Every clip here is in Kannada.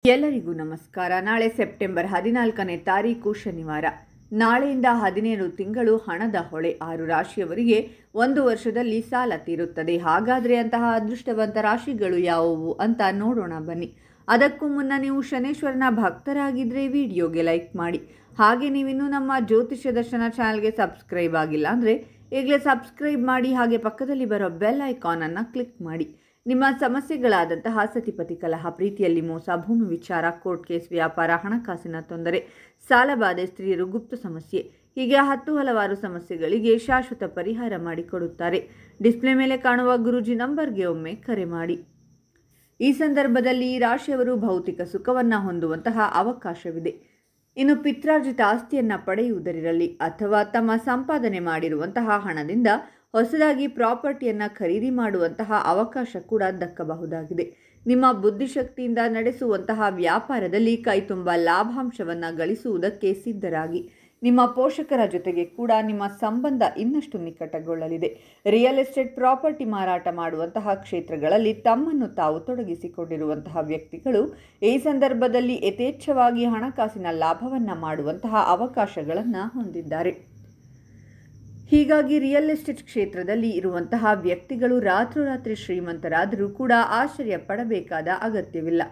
ಎಲ್ಲರಿಗೂ ನಮಸ್ಕಾರ. ನಾಳೆ ಸೆಪ್ಟೆಂಬರ್ 14ನೇ ತಾರೀಕು ಶನಿವಾರ. ನಾಳೆಯಿಂದ 17 ತಿಂಗಳು ಹಣದ ಹೊಳೆ. 6 ರಾಶಿಯವರಿಗೆ ಒಂದು ವರ್ಷದಲ್ಲಿ ಸಾಲ ತೀರುತ್ತದೆ. ಹಾಗಾದರೆ ಅಂತಹ ಅದೃಷ್ಟವಂತ ರಾಶಿಗಳು ಯಾವುವು ಅಂತ ನೋಡೋಣ ಬನ್ನಿ. ಅದಕ್ಕೂ ಮುನ್ನ ನೀವು ಶನೇಶ್ವರನ ಭಕ್ತರಾಗಿದ್ದರೆ ವಿಡಿಯೋಗೆ ಲೈಕ್ ಮಾಡಿ. ಹಾಗೆ ನೀವಿನ್ನೂ ನಮ್ಮ ಜ್ಯೋತಿಷ್ಯ ದರ್ಶನ ಚಾನಲ್ಗೆ ಸಬ್ಸ್ಕ್ರೈಬ್ ಆಗಿಲ್ಲ ಅಂದರೆ ಈಗಲೇ ಸಬ್ಸ್ಕ್ರೈಬ್ ಮಾಡಿ. ಹಾಗೆ ಪಕ್ಕದಲ್ಲಿ ಬರೋ ಬೆಲ್ ಐಕಾನನ್ನು ಕ್ಲಿಕ್ ಮಾಡಿ. ನಿಮ್ಮ ಸಮಸ್ಯೆಗಳಾದಂತಹ ಸತಿಪತಿ ಕಲಹ, ಪ್ರೀತಿಯಲ್ಲಿ ಮೋಸ, ಭೂಮಿ ವಿಚಾರ, ಕೋರ್ಟ್ ಕೇಸ್, ವ್ಯಾಪಾರ, ಹಣಕಾಸಿನ ತೊಂದರೆ, ಸಾಲಬಾಧೆ, ಸ್ತ್ರೀಯರು, ಗುಪ್ತ ಸಮಸ್ಯೆ, ಹೀಗೆ ಹಲವಾರು ಸಮಸ್ಯೆಗಳಿಗೆ ಶಾಶ್ವತ ಪರಿಹಾರ ಮಾಡಿಕೊಡುತ್ತಾರೆ. ಡಿಸ್ಪ್ಲೇ ಮೇಲೆ ಕಾಣುವ ಗುರೂಜಿ ನಂಬರ್ಗೆ ಒಮ್ಮೆ ಕರೆ ಮಾಡಿ. ಈ ಸಂದರ್ಭದಲ್ಲಿ ಈ ರಾಶಿಯವರು ಭೌತಿಕ ಸುಖವನ್ನು ಹೊಂದುವಂತಹ ಅವಕಾಶವಿದೆ. ಇನ್ನು ಪಿತ್ರಾರ್ಜಿತ ಆಸ್ತಿಯನ್ನು ಪಡೆಯುವುದರಿರಲಿ ಅಥವಾ ತಮ್ಮ ಸಂಪಾದನೆ ಮಾಡಿರುವಂತಹ ಹಣದಿಂದ ಹೊಸದಾಗಿ ಪ್ರಾಪರ್ಟಿಯನ್ನು ಖರೀದಿ ಮಾಡುವಂತಹ ಅವಕಾಶ ಕೂಡ ದಕ್ಕಬಹುದಾಗಿದೆ. ನಿಮ್ಮ ಬುದ್ಧಿಶಕ್ತಿಯಿಂದ ನಡೆಸುವಂತಹ ವ್ಯಾಪಾರದಲ್ಲಿ ಕೈತುಂಬ ಲಾಭಾಂಶವನ್ನು ಗಳಿಸುವುದಕ್ಕೆ ಸಿದ್ಧರಾಗಿ. ನಿಮ್ಮ ಪೋಷಕರ ಜೊತೆಗೆ ಕೂಡ ನಿಮ್ಮ ಸಂಬಂಧ ಇನ್ನಷ್ಟು ನಿಕಟಗೊಳ್ಳಲಿದೆ. ರಿಯಲ್ ಎಸ್ಟೇಟ್ ಪ್ರಾಪರ್ಟಿ ಮಾರಾಟ ಮಾಡುವಂತಹ ಕ್ಷೇತ್ರಗಳಲ್ಲಿ ತಮ್ಮನ್ನು ತಾವು ತೊಡಗಿಸಿಕೊಂಡಿರುವಂತಹ ವ್ಯಕ್ತಿಗಳು ಈ ಸಂದರ್ಭದಲ್ಲಿ ಯಥೇಚ್ಛವಾಗಿ ಹಣಕಾಸಿನ ಲಾಭವನ್ನು ಮಾಡುವಂತಹ ಅವಕಾಶಗಳನ್ನು ಹೊಂದಿದ್ದಾರೆ. ಹೀಗಾಗಿ ರಿಯಲ್ ಎಸ್ಟೇಟ್ ಕ್ಷೇತ್ರದಲ್ಲಿ ಇರುವಂತಹ ವ್ಯಕ್ತಿಗಳು ರಾತ್ರೋರಾತ್ರಿ ಶ್ರೀಮಂತರಾದರೂ ಕೂಡ ಆಶ್ಚರ್ಯ ಪಡಬೇಕಾದ ಅಗತ್ಯವಿಲ್ಲ.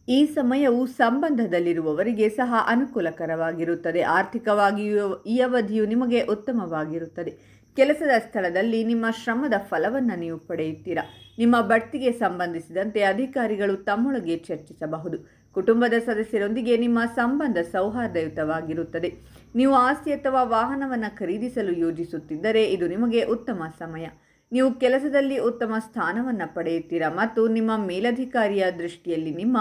ಈ ಸಮಯವು ಸಂಬಂಧದಲ್ಲಿರುವವರಿಗೆ ಸಹ ಅನುಕೂಲಕರವಾಗಿರುತ್ತದೆ. ಆರ್ಥಿಕವಾಗಿಯೂ ಈ ಅವಧಿಯು ನಿಮಗೆ ಉತ್ತಮವಾಗಿರುತ್ತದೆ. ಕೆಲಸದ ಸ್ಥಳದಲ್ಲಿ ನಿಮ್ಮ ಶ್ರಮದ ಫಲವನ್ನು ನೀವು ಪಡೆಯುತ್ತೀರಾ. ನಿಮ್ಮ ಬಡ್ತಿಗೆ ಸಂಬಂಧಿಸಿದಂತೆ ಅಧಿಕಾರಿಗಳು ತಮ್ಮೊಳಗೆ ಚರ್ಚಿಸಬಹುದು. ಕುಟುಂಬದ ಸದಸ್ಯರೊಂದಿಗೆ ನಿಮ್ಮ ಸಂಬಂಧ ಸೌಹಾರ್ದಯುತವಾಗಿರುತ್ತದೆ. ನೀವು ಆಸ್ತಿ ಅಥವಾ ವಾಹನವನ್ನು ಖರೀದಿಸಲು ಯೋಜಿಸುತ್ತಿದ್ದರೆ ಇದು ನಿಮಗೆ ಉತ್ತಮ ಸಮಯ. ನೀವು ಕೆಲಸದಲ್ಲಿ ಉತ್ತಮ ಸ್ಥಾನವನ್ನು ಪಡೆಯುತ್ತೀರಾ ಮತ್ತು ನಿಮ್ಮ ಮೇಲಧಿಕಾರಿಯ ದೃಷ್ಟಿಯಲ್ಲಿ ನಿಮ್ಮ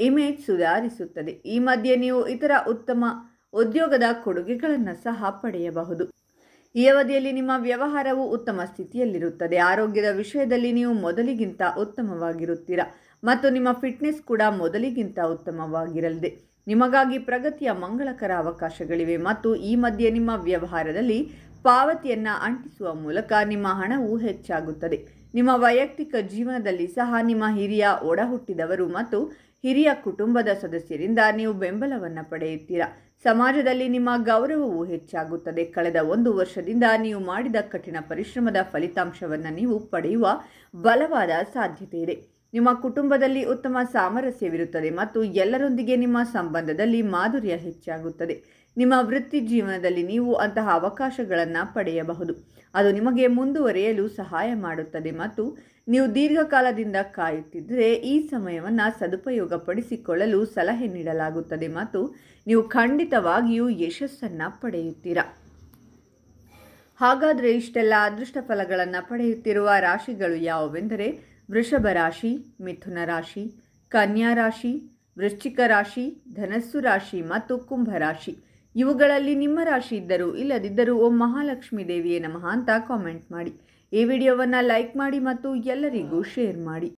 ಇಮೇಜ್ ಸುಧಾರಿಸುತ್ತದೆ. ಈ ಮಧ್ಯೆ ನೀವು ಇತರ ಉತ್ತಮ ಉದ್ಯೋಗದ ಕೊಡುಗೆಗಳನ್ನು ಸಹ ಪಡೆಯಬಹುದು. ಈ ಅವಧಿಯಲ್ಲಿ ನಿಮ್ಮ ವ್ಯವಹಾರವು ಉತ್ತಮ ಸ್ಥಿತಿಯಲ್ಲಿರುತ್ತದೆ. ಆರೋಗ್ಯದ ವಿಷಯದಲ್ಲಿ ನೀವು ಮೊದಲಿಗಿಂತ ಉತ್ತಮವಾಗಿರುತ್ತೀರಾ ಮತ್ತು ನಿಮ್ಮ ಫಿಟ್ನೆಸ್ ಕೂಡ ಮೊದಲಿಗಿಂತ ಉತ್ತಮವಾಗಿರಲಿದೆ. ನಿಮಗಾಗಿ ಪ್ರಗತಿಯ ಮಂಗಳಕರ ಅವಕಾಶಗಳಿವೆ ಮತ್ತು ಈ ಮಧ್ಯೆ ನಿಮ್ಮ ವ್ಯವಹಾರದಲ್ಲಿ ಪಾವತಿಯನ್ನು ಅಂಟಿಸುವ ಮೂಲಕ ನಿಮ್ಮ ಹಣವು ಹೆಚ್ಚಾಗುತ್ತದೆ. ನಿಮ್ಮ ವೈಯಕ್ತಿಕ ಜೀವನದಲ್ಲಿ ಸಹ ನಿಮ್ಮ ಹಿರಿಯ ಒಡಹುಟ್ಟಿದವರು ಮತ್ತು ಹಿರಿಯ ಕುಟುಂಬದ ಸದಸ್ಯರಿಂದ ನೀವು ಬೆಂಬಲವನ್ನು ಪಡೆಯುತ್ತೀರಾ. ಸಮಾಜದಲ್ಲಿ ನಿಮ್ಮ ಗೌರವವು ಹೆಚ್ಚಾಗುತ್ತದೆ. ಕಳೆದ ಒಂದು ವರ್ಷದಿಂದ ನೀವು ಮಾಡಿದ ಕಠಿಣ ಪರಿಶ್ರಮದ ಫಲಿತಾಂಶವನ್ನು ನೀವು ಪಡೆಯುವ ಬಲವಾದ ಸಾಧ್ಯತೆ ಇದೆ. ನಿಮ್ಮ ಕುಟುಂಬದಲ್ಲಿ ಉತ್ತಮ ಸಾಮರಸ್ಯವಿರುತ್ತದೆ ಮತ್ತು ಎಲ್ಲರೊಂದಿಗೆ ನಿಮ್ಮ ಸಂಬಂಧದಲ್ಲಿ ಮಾಧುರ್ಯ ಹೆಚ್ಚಾಗುತ್ತದೆ. ನಿಮ್ಮ ವೃತ್ತಿ ಜೀವನದಲ್ಲಿ ನೀವು ಅಂತಹ ಅವಕಾಶಗಳನ್ನು ಪಡೆಯಬಹುದು. ಅದು ನಿಮಗೆ ಮುಂದುವರಿಯಲು ಸಹಾಯ ಮಾಡುತ್ತದೆ ಮತ್ತು ನೀವು ದೀರ್ಘಕಾಲದಿಂದ ಕಾಯುತ್ತಿದ್ದರೆ ಈ ಸಮಯವನ್ನು ಸದುಪಯೋಗಪಡಿಸಿಕೊಳ್ಳಲು ಸಲಹೆ ನೀಡಲಾಗುತ್ತದೆ ಮತ್ತು ನೀವು ಖಂಡಿತವಾಗಿಯೂ ಯಶಸ್ಸನ್ನು ಪಡೆಯುತ್ತೀರಾ. ಹಾಗಾದರೆ ಇಷ್ಟೆಲ್ಲ ಅದೃಷ್ಟ ಫಲಗಳನ್ನು ಪಡೆಯುತ್ತಿರುವ ರಾಶಿಗಳು ಯಾವುವೆಂದರೆ ವೃಷಭ ರಾಶಿ, ಮಿಥುನ ರಾಶಿ, ಕನ್ಯಾ ರಾಶಿ, ವೃಶ್ಚಿಕ ರಾಶಿ, ಧನಸ್ಸು ರಾಶಿ ಮತ್ತು ಕುಂಭ ರಾಶಿ. ಇವುಗಳಲ್ಲಿ ನಿಮ್ಮ ರಾಶಿ ಇದ್ದರೂ ಇಲ್ಲದಿದ್ದರೂ ಓಂ ಮಹಾಲಕ್ಷ್ಮೀ ದೇವಿಯೇ ನಮಃ ಅಂತ ಕಾಮೆಂಟ್ ಮಾಡಿ. ಈ ವಿಡಿಯೋವನ್ನು ಲೈಕ್ ಮಾಡಿ ಮತ್ತು ಎಲ್ಲರಿಗೂ ಶೇರ್ ಮಾಡಿ.